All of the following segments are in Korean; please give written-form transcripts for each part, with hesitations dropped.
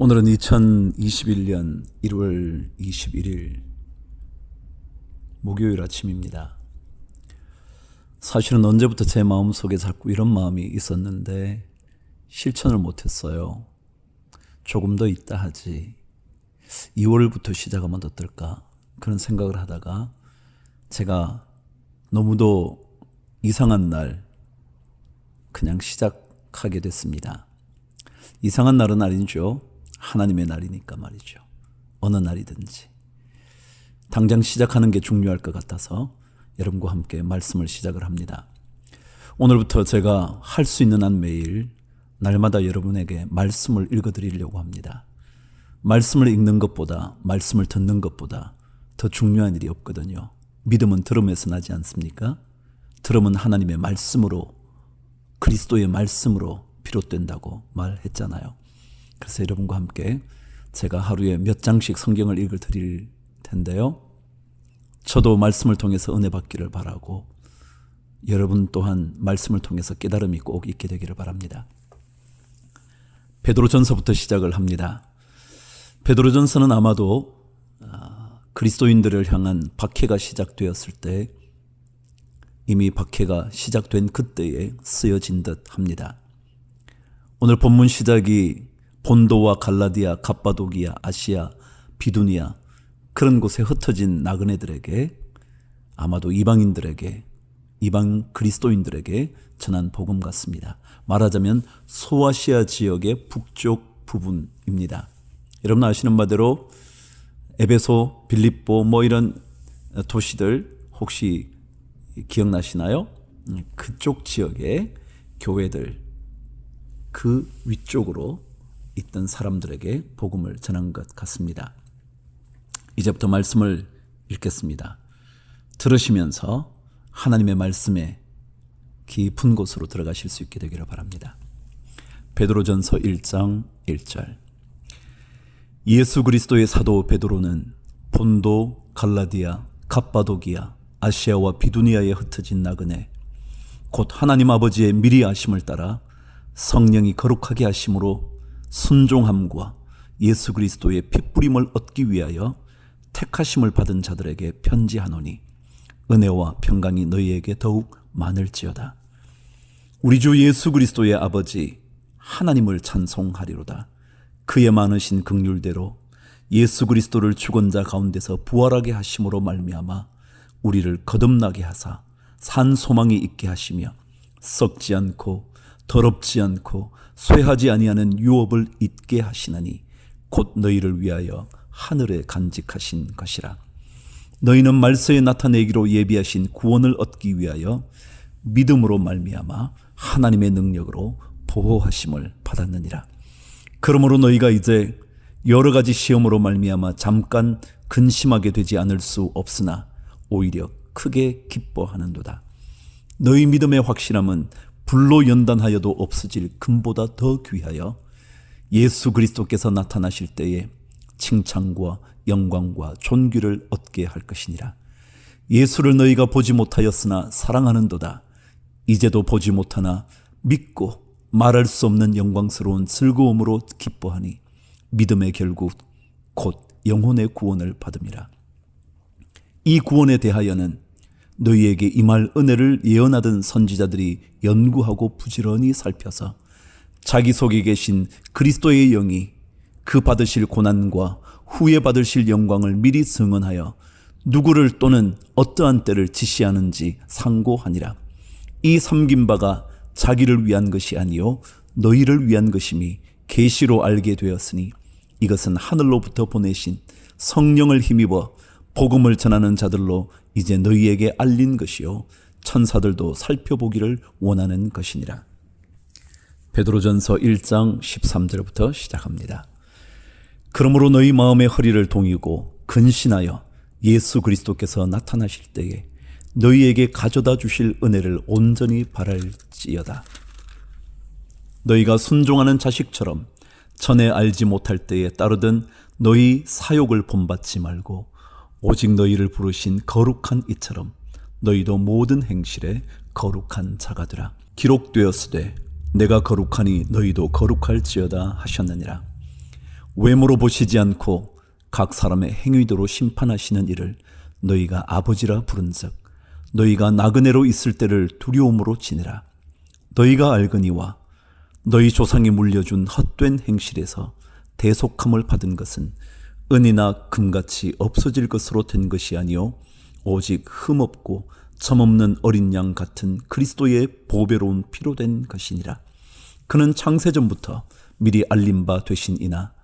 오늘은 2021년 1월 21일 목요일 아침입니다. 사실은 언제부터 제 마음속에 자꾸 이런 마음이 있었는데 실천을 못했어요. 조금 더 있다 하지, 2월부터 시작하면 어떨까, 그런 생각을 하다가 제가 너무도 이상한 날 그냥 시작하게 됐습니다. 이상한 날은 아니죠. 하나님의 날이니까 말이죠. 어느 날이든지 당장 시작하는 게 중요할 것 같아서 여러분과 함께 말씀을 시작을 합니다. 오늘부터 제가 할 수 있는 한 매일 날마다 여러분에게 말씀을 읽어드리려고 합니다. 말씀을 읽는 것보다, 말씀을 듣는 것보다 더 중요한 일이 없거든요. 믿음은 들음에서 나지 않습니까? 들음은 하나님의 말씀으로, 그리스도의 말씀으로 비롯된다고 말했잖아요. 그래서 여러분과 함께 제가 하루에 몇 장씩 성경을 읽어 드릴 텐데요. 저도 말씀을 통해서 은혜 받기를 바라고 여러분 또한 말씀을 통해서 깨달음이 꼭 있게 되기를 바랍니다. 베드로전서부터 시작을 합니다. 베드로전서는 아마도 그리스도인들을 향한 박해가 시작되었을 때, 이미 박해가 시작된 그때에 쓰여진 듯 합니다. 오늘 본문 시작이 본도와 갈라디아, 갑바도기아, 아시아, 비두니아 그런 곳에 흩어진 나그네들에게, 아마도 이방인들에게, 이방 그리스도인들에게 전한 복음 같습니다. 말하자면 소아시아 지역의 북쪽 부분입니다. 여러분 아시는 바대로 에베소, 빌립보 이런 도시들 혹시 기억나시나요? 그쪽 지역의 교회들, 그 위쪽으로 있던 사람들에게 복음을 전한 것 같습니다. 이제부터 말씀을 읽겠습니다. 들으시면서 하나님의 말씀에 깊은 곳으로 들어가실 수 있게 되기를 바랍니다. 베드로전서 1장 1절. 예수 그리스도의 사도 베드로는 본도, 갈라디아, 갑바도기아, 아시아와 비두니아에 흩어진 나그네, 곧 하나님 아버지의 미리 아심을 따라 성령이 거룩하게 하심으로 순종함과 예수 그리스도의 핏부림을 얻기 위하여 택하심을 받은 자들에게 편지하노니 은혜와 평강이 너희에게 더욱 많을지어다. 우리 주 예수 그리스도의 아버지 하나님을 찬송하리로다. 그의 많으신 긍휼대로 예수 그리스도를 죽은 자 가운데서 부활하게 하심으로 말미암아 우리를 거듭나게 하사 산 소망이 있게 하시며 썩지 않고 더럽지 않고 쇠하지 아니하는 유업을 잊게 하시나니 곧 너희를 위하여 하늘에 간직하신 것이라. 너희는 말세에 나타내기로 예비하신 구원을 얻기 위하여 믿음으로 말미암아 하나님의 능력으로 보호하심을 받았느니라. 그러므로 너희가 이제 여러 가지 시험으로 말미암아 잠깐 근심하게 되지 않을 수 없으나 오히려 크게 기뻐하는도다. 너희 믿음의 확실함은 불로 연단하여도 없어질 금보다 더 귀하여 예수 그리스도께서 나타나실 때에 칭찬과 영광과 존귀를 얻게 할 것이니라. 예수를 너희가 보지 못하였으나 사랑하는도다. 이제도 보지 못하나 믿고 말할 수 없는 영광스러운 즐거움으로 기뻐하니 믿음의 결국 곧 영혼의 구원을 받음이라. 이 구원에 대하여는 너희에게 임할 은혜를 예언하던 선지자들이 연구하고 부지런히 살펴서 자기 속에 계신 그리스도의 영이 그 받으실 고난과 후에 받으실 영광을 미리 증언하여 누구를 또는 어떠한 때를 지시하는지 상고하니라. 이 섬긴 바가 자기를 위한 것이 아니요 너희를 위한 것임이 계시로 알게 되었으니 이것은 하늘로부터 보내신 성령을 힘입어 복음을 전하는 자들로 이제 너희에게 알린 것이요 천사들도 살펴보기를 원하는 것이니라. 베드로전서 1장 13절부터 시작합니다. 그러므로 너희 마음의 허리를 동이고 근신하여 예수 그리스도께서 나타나실 때에 너희에게 가져다 주실 은혜를 온전히 바랄지어다. 너희가 순종하는 자식처럼 전에 알지 못할 때에 따르던 너희 사욕을 본받지 말고 오직 너희를 부르신 거룩한 이처럼 너희도 모든 행실에 거룩한 자가 되라. 기록되었으되 내가 거룩하니 너희도 거룩할지어다 하셨느니라. 외모로 보시지 않고 각 사람의 행위대로 심판하시는 이를 너희가 아버지라 부른즉 너희가 나그네로 있을 때를 두려움으로 지내라. 너희가 알거니와 너희 조상이 물려준 헛된 행실에서 대속함을 받은 것은 은이나 금같이 없어질 것으로 된 것이 아니요 오직 흠없고 점없는 어린 양 같은 그리스도의 보배로운 피로 된 것이니라. 그는 창세전부터 미리 알린 바 되신 이나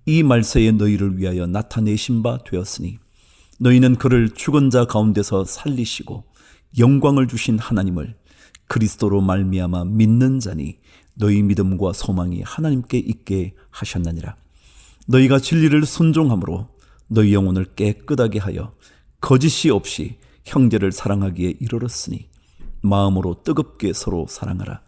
이 말세에 너희를 위하여 나타내신 바 되었으니 너희는 그를 죽은 자 가운데서 살리시고 영광을 주신 하나님을 그리스도로 말미암아 믿는 자니 너희 믿음과 소망이 하나님께 있게 하셨느니라. 너희가 진리를 순종함으로 너희 영혼을 깨끗하게 하여 거짓이 없이 형제를 사랑하기에 이르렀으니 마음으로 뜨겁게 서로 사랑하라.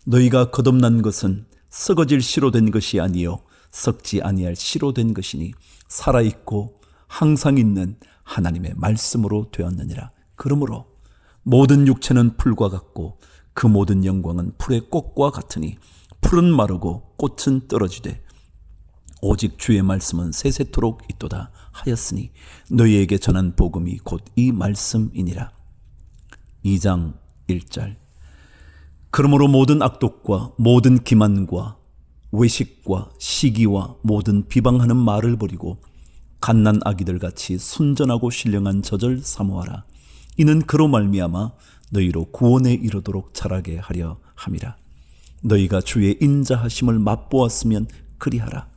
너희가 거듭난 것은 썩어질 씨로 된 것이 아니요 썩지 아니할 씨로 된 것이니 살아있고 항상 있는 하나님의 말씀으로 되었느니라. 그러므로 모든 육체는 풀과 같고 그 모든 영광은 풀의 꽃과 같으니 풀은 마르고 꽃은 떨어지되 오직 주의 말씀은 세세토록 있도다 하였으니 너희에게 전한 복음이 곧 이 말씀이니라. 2장 1절. 그러므로 모든 악독과 모든 기만과 외식과 시기와 모든 비방하는 말을 버리고 갓난 아기들 같이 순전하고 신령한 젖을 사모하라. 이는 그로 말미암아 너희로 구원에 이르도록 자라게 하려 함이라. 너희가 주의 인자하심을 맛보았으면 그리하라.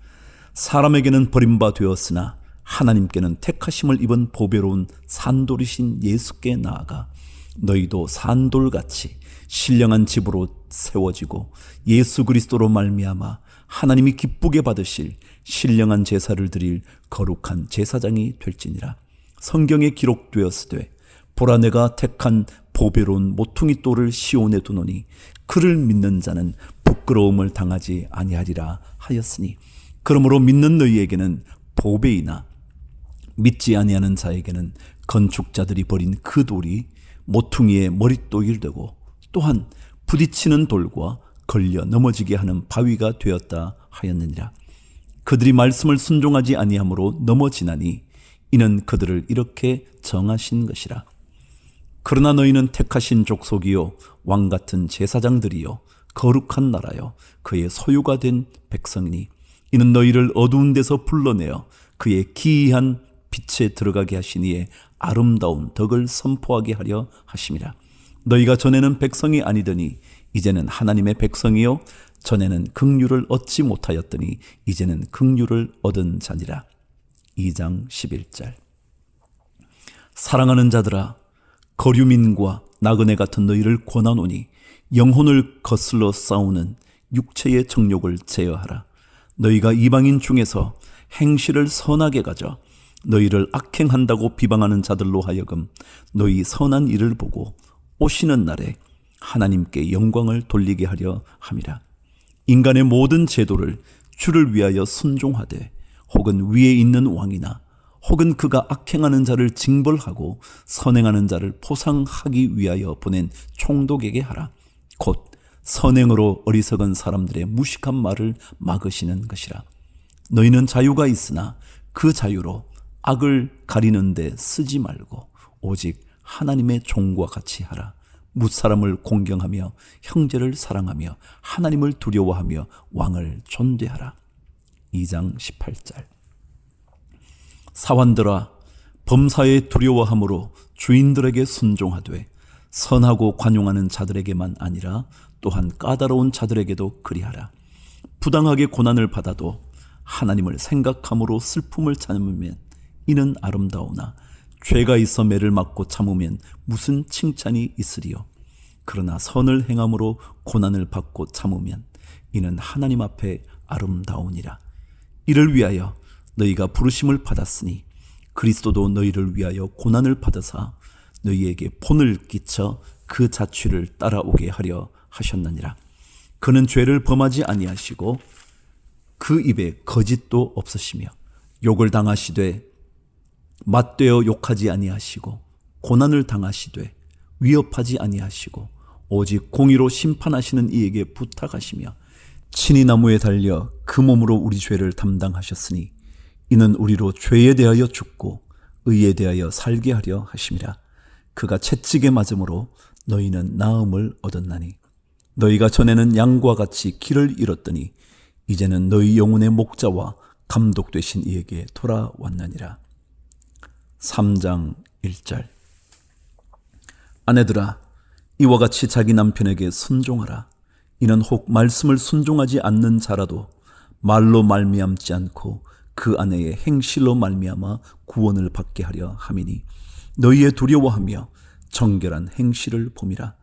사람에게는 버림바 되었으나 하나님께는 택하심을 입은 보배로운 산돌이신 예수께 나아가 너희도 산돌같이 신령한 집으로 세워지고 예수 그리스도로 말미암아 하나님이 기쁘게 받으실 신령한 제사를 드릴 거룩한 제사장이 될지니라. 성경에 기록되었으되 보라 내가 택한 보배로운 모퉁이 돌을 시온에 두노니 그를 믿는 자는 부끄러움을 당하지 아니하리라 하였으니 그러므로 믿는 너희에게는 보배이나 믿지 아니하는 자에게는 건축자들이 버린 그 돌이 모퉁이의 머릿독이 되고 또한 부딪히는 돌과 걸려 넘어지게 하는 바위가 되었다 하였느니라. 그들이 말씀을 순종하지 아니함으로 넘어지나니 이는 그들을 이렇게 정하신 것이라. 그러나 너희는 택하신 족속이요 왕같은 제사장들이요 거룩한 나라요 그의 소유가 된 백성이니 이는 너희를 어두운 데서 불러내어 그의 기이한 빛에 들어가게 하시니에 아름다운 덕을 선포하게 하려 하심이라. 너희가 전에는 백성이 아니더니 이제는 하나님의 백성이요 전에는 긍휼을 얻지 못하였더니 이제는 긍휼을 얻은 자니라. 2장 11절. 사랑하는 자들아 거류민과 나그네 같은 너희를 권하노니 영혼을 거슬러 싸우는 육체의 정욕을 제어하라. 너희가 이방인 중에서 행실을 선하게 가져 너희를 악행한다고 비방하는 자들로 하여금 너희 선한 일을 보고 오시는 날에 하나님께 영광을 돌리게 하려 함이라. 인간의 모든 제도를 주를 위하여 순종하되 혹은 위에 있는 왕이나 혹은 그가 악행하는 자를 징벌하고 선행하는 자를 포상하기 위하여 보낸 총독에게 하라. 곧 선행으로 어리석은 사람들의 무식한 말을 막으시는 것이라. 너희는 자유가 있으나 그 자유로 악을 가리는 데 쓰지 말고 오직 하나님의 종과 같이 하라. 무사람을 공경하며 형제를 사랑하며 하나님을 두려워하며 왕을 존대하라. 2장 18절. 사환들아 범사에 두려워함으로 주인들에게 순종하되 선하고 관용하는 자들에게만 아니라 또한 까다로운 자들에게도 그리하라. 부당하게 고난을 받아도 하나님을 생각함으로 슬픔을 참으면 이는 아름다우나 죄가 있어 매를 맞고 참으면 무슨 칭찬이 있으리요. 그러나 선을 행함으로 고난을 받고 참으면 이는 하나님 앞에 아름다우니라. 이를 위하여 너희가 부르심을 받았으니 그리스도도 너희를 위하여 고난을 받으사 너희에게 본을 끼쳐 그 자취를 따라오게 하려 하셨느니라. 그는 죄를 범하지 아니하시고 그 입에 거짓도 없으시며 욕을 당하시되 맞되어 욕하지 아니하시고 고난을 당하시되 위협하지 아니하시고 오직 공의로 심판하시는 이에게 부탁하시며 친히 나무에 달려 그 몸으로 우리 죄를 담당하셨으니 이는 우리로 죄에 대하여 죽고 의에 대하여 살게 하려 하심이라. 그가 채찍에 맞음으로 너희는 나음을 얻었나니 너희가 전에는 양과 같이 길을 잃었더니 이제는 너희 영혼의 목자와 감독 되신 이에게 돌아왔느니라. 3장 1절. 아내들아, 이와 같이 자기 남편에게 순종하라. 이는 혹 말씀을 순종하지 않는 자라도 말로 말미암지 않고 그 아내의 행실로 말미암아 구원을 받게 하려 함이니 너희의 두려워하며 정결한 행실을 봄이라.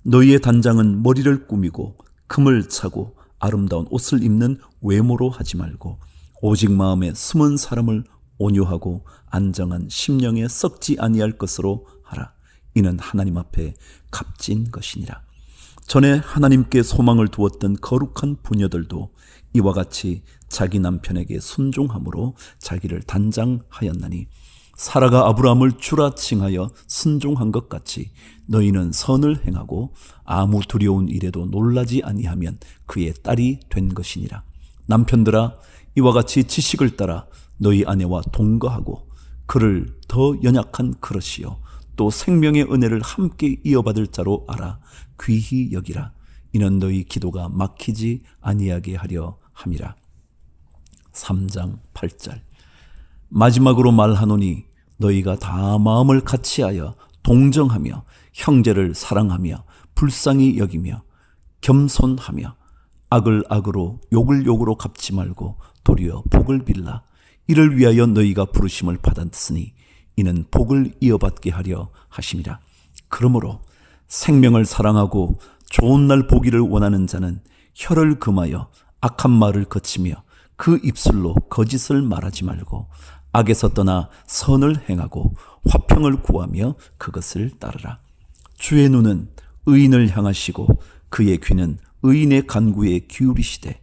너희의 단장은 머리를 꾸미고 금을 차고 아름다운 옷을 입는 외모로 하지 말고 오직 마음에 숨은 사람을 온유하고 안정한 심령에 썩지 아니할 것으로 하라. 이는 하나님 앞에 값진 것이니라. 전에 하나님께 소망을 두었던 거룩한 부녀들도 이와 같이 자기 남편에게 순종함으로 자기를 단장하였나니 사라가 아브라함을 주라 칭하여 순종한 것 같이 너희는 선을 행하고 아무 두려운 일에도 놀라지 아니하면 그의 딸이 된 것이니라. 남편들아, 이와 같이 지식을 따라 너희 아내와 동거하고 그를 더 연약한 그릇이요 또 생명의 은혜를 함께 이어받을 자로 알아 귀히 여기라. 이는 너희 기도가 막히지 아니하게 하려 함이라. 3장 8절. 마지막으로 말하노니 너희가 다 마음을 같이하여 동정하며 형제를 사랑하며 불쌍히 여기며 겸손하며 악을 악으로 욕을 욕으로 갚지 말고 도리어 복을 빌라. 이를 위하여 너희가 부르심을 받았으니 이는 복을 이어받게 하려 하심이라. 그러므로 생명을 사랑하고 좋은 날 보기를 원하는 자는 혀를 금하여 악한 말을 거치며 그 입술로 거짓을 말하지 말고 악에서 떠나 선을 행하고 화평을 구하며 그것을 따르라. 주의 눈은 의인을 향하시고 그의 귀는 의인의 간구에 기울이시되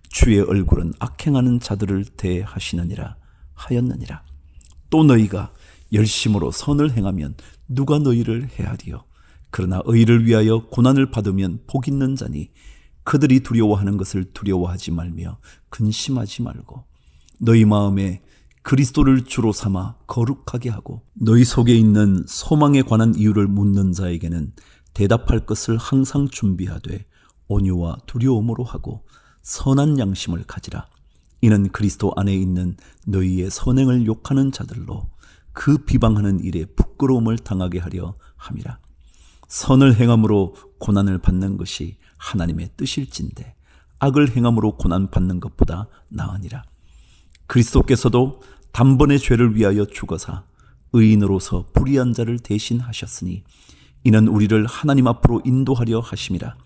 주의 얼굴은 악행하는 자들을 대하시느니라 하였느니라. 또 너희가 열심으로 선을 행하면 누가 너희를 해하리요? 그러나 의를 위하여 고난을 받으면 복 있는 자니 그들이 두려워하는 것을 두려워하지 말며 근심하지 말고 너희 마음에 그리스도를 주로 삼아 거룩하게 하고 너희 속에 있는 소망에 관한 이유를 묻는 자에게는 대답할 것을 항상 준비하되 온유와 두려움으로 하고 선한 양심을 가지라. 이는 그리스도 안에 있는 너희의 선행을 욕하는 자들로 그 비방하는 일에 부끄러움을 당하게 하려 함이라. 선을 행함으로 고난을 받는 것이 하나님의 뜻일진데 악을 행함으로 고난 받는 것보다 나으니라. 그리스도께서도 단번에 죄를 위하여 죽어사 의인으로서 불의한 자를 대신하셨으니 이는 우리를 하나님 앞으로 인도하려 하심이라.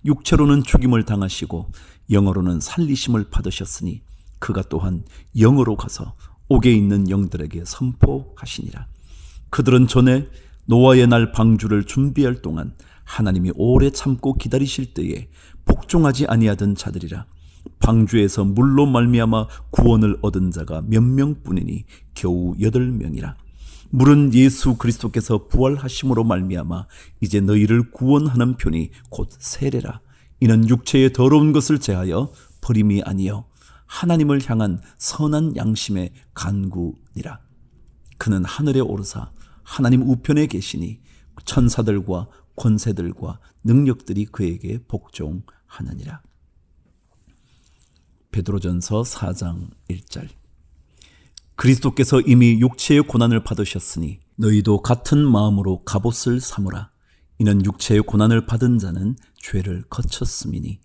육체로는 죽임을 당하시고 영어로는 살리심을 받으셨으니 그가 또한 영으로 가서 옥에 있는 영들에게 선포하시니라. 그들은 전에 노아의 날 방주를 준비할 동안 하나님이 오래 참고 기다리실 때에 복종하지 아니하던 자들이라. 방주에서 물로 말미암아 구원을 얻은 자가 몇 명뿐이니 겨우 8명이라. 물은 예수 그리스도께서 부활하심으로 말미암아 이제 너희를 구원하는 편이 곧 세례라. 이는 육체의 더러운 것을 제하여 버림이 아니요 하나님을 향한 선한 양심의 간구니라. 그는 하늘에 오르사 하나님 우편에 계시니 천사들과 권세들과 능력들이 그에게 복종하느니라. 베드로전서 4장 1절. 그리스도께서 이미 육체의 고난을 받으셨으니 너희도 같은 마음으로 갑옷을 삼으라. 이는 육체의 고난을 받은 자는 죄를 거쳤음이니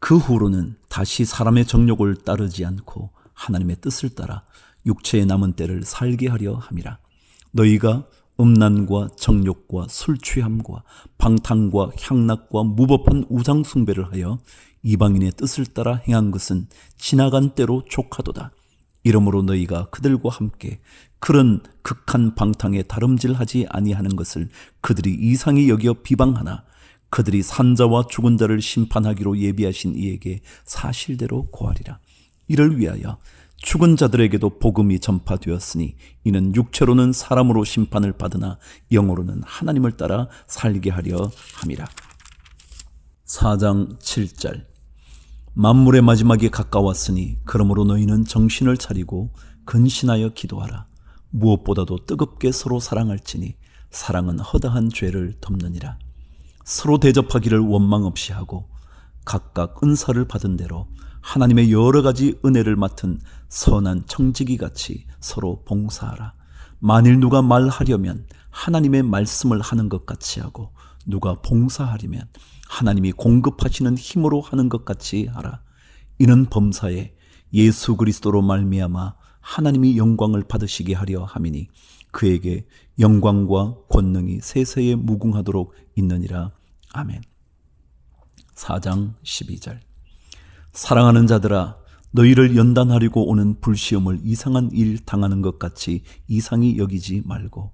그 후로는 다시 사람의 정욕을 따르지 않고 하나님의 뜻을 따라 육체의 남은 때를 살게 하려 함이라. 너희가 음란과 정욕과 술 취함과 방탕과 향락과 무법한 우상 숭배를 하여 이방인의 뜻을 따라 행한 것은 지나간 때로 족하도다. 이러므로 너희가 그들과 함께 그런 극한 방탕에 다름질하지 아니하는 것을 그들이 이상히 여겨 비방하나 그들이 산자와 죽은 자를 심판하기로 예비하신 이에게 사실대로 고하리라. 이를 위하여 죽은 자들에게도 복음이 전파되었으니 이는 육체로는 사람으로 심판을 받으나 영으로는 하나님을 따라 살게 하려 함이라. 4장 7절. 만물의 마지막이 가까웠으니 그러므로 너희는 정신을 차리고 근신하여 기도하라. 무엇보다도 뜨겁게 서로 사랑할지니 사랑은 허다한 죄를 덮느니라. 서로 대접하기를 원망 없이 하고 각각 은사를 받은 대로 하나님의 여러 가지 은혜를 맡은 선한 청지기 같이 서로 봉사하라. 만일 누가 말하려면 하나님의 말씀을 하는 것 같이 하고 누가 봉사하려면 하나님이 공급하시는 힘으로 하는 것 같이 하라. 이는 범사에 예수 그리스도로 말미암아 하나님이 영광을 받으시게 하려 함이니 그에게 영광과 권능이 세세에 무궁하도록 있느니라. 아멘. 4장 12절. 사랑하는 자들아, 너희를 연단하려고 오는 불시험을 이상한 일 당하는 것 같이 이상히 여기지 말고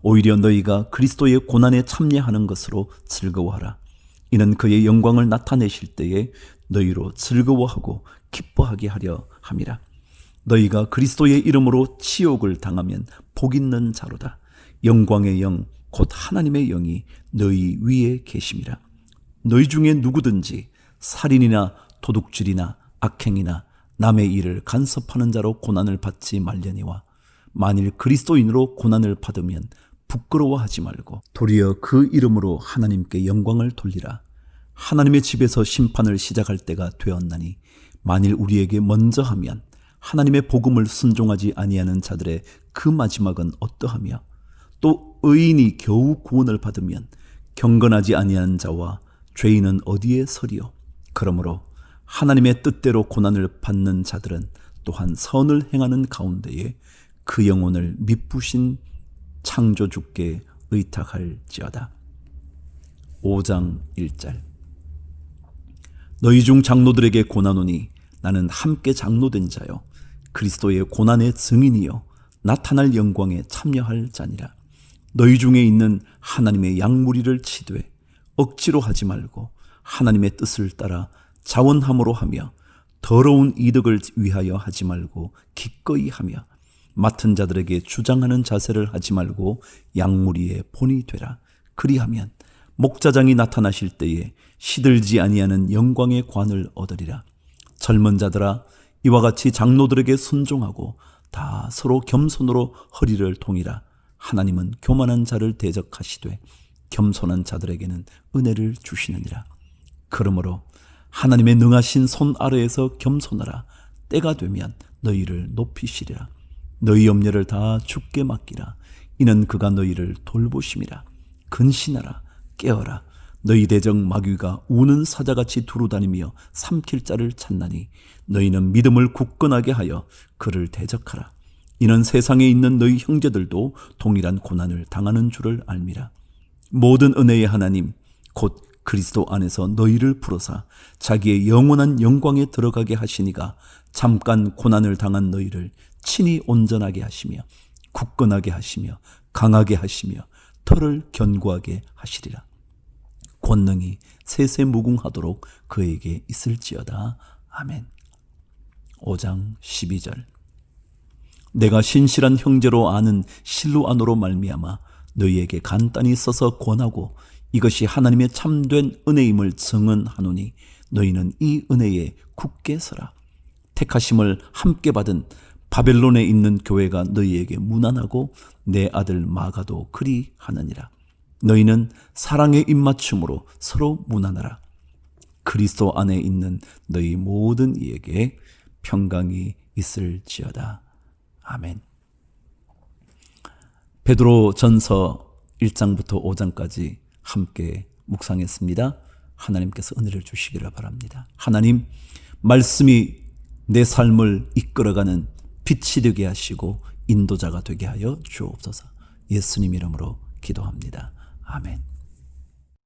오히려 너희가 그리스도의 고난에 참여하는 것으로 즐거워하라. 이는 그의 영광을 나타내실 때에 너희로 즐거워하고 기뻐하게 하려 함이라. 너희가 그리스도의 이름으로 치욕을 당하면 복 있는 자로다. 영광의 영 곧 하나님의 영이 너희 위에 계심이라. 너희 중에 누구든지 살인이나 도둑질이나 악행이나 남의 일을 간섭하는 자로 고난을 받지 말려니와 만일 그리스도인으로 고난을 받으면 부끄러워하지 말고 도리어 그 이름으로 하나님께 영광을 돌리라. 하나님의 집에서 심판을 시작할 때가 되었나니 만일 우리에게 먼저 하면 하나님의 복음을 순종하지 아니하는 자들의 그 마지막은 어떠하며 또 의인이 겨우 구원을 받으면 경건하지 아니하는 자와 죄인은 어디에 서리요. 그러므로 하나님의 뜻대로 고난을 받는 자들은 또한 선을 행하는 가운데에 그 영혼을 미쁘신 창조주께 의탁할지어다. 5장 1절. 너희 중 장로들에게 고나노니 나는 함께 장로된 자요 그리스도의 고난의 증인이요 나타날 영광에 참여할 자니라. 너희 중에 있는 하나님의 양무리를 치되 억지로 하지 말고 하나님의 뜻을 따라 자원함으로 하며 더러운 이득을 위하여 하지 말고 기꺼이 하며 맡은 자들에게 주장하는 자세를 하지 말고 양무리의 본이 되라. 그리하면 목자장이 나타나실 때에 시들지 아니하는 영광의 관을 얻으리라. 젊은 자들아, 이와 같이 장로들에게 순종하고 다 서로 겸손으로 허리를 동이라. 하나님은 교만한 자를 대적하시되 겸손한 자들에게는 은혜를 주시느니라. 그러므로 하나님의 능하신 손 아래에서 겸손하라. 때가 되면 너희를 높이시리라. 너희 염려를 다 주께 맡기라. 이는 그가 너희를 돌보심이라. 근신하라. 깨어라. 너희 대적 마귀가 우는 사자같이 두루다니며 삼킬 자를 찾나니 너희는 믿음을 굳건하게 하여 그를 대적하라. 이는 세상에 있는 너희 형제들도 동일한 고난을 당하는 줄을 알미라. 모든 은혜의 하나님 곧 그리스도 안에서 너희를 부르사 자기의 영원한 영광에 들어가게 하시니가 잠깐 고난을 당한 너희를 친히 온전하게 하시며 굳건하게 하시며 강하게 하시며 털을 견고하게 하시리라. 권능이 세세무궁하도록 그에게 있을지어다. 아멘. 5장 12절. 내가 신실한 형제로 아는 실로아노로 말미암아 너희에게 간단히 써서 권하고 이것이 하나님의 참된 은혜임을 증언하노니 너희는 이 은혜에 굳게 서라. 택하심을 함께 받은 바벨론에 있는 교회가 너희에게 문안하고 내 아들 마가도 그리하느니라. 너희는 사랑의 입맞춤으로 서로 문안하라. 그리스도 안에 있는 너희 모든 이에게 평강이 있을지어다. 아멘. 베드로 전서 1장부터 5장까지 함께 묵상했습니다. 하나님께서 은혜를 주시기를 바랍니다. 하나님, 말씀이 내 삶을 이끌어가는 빛이 되게 하시고 인도자가 되게 하여 주옵소서. 예수님 이름으로 기도합니다. 아멘.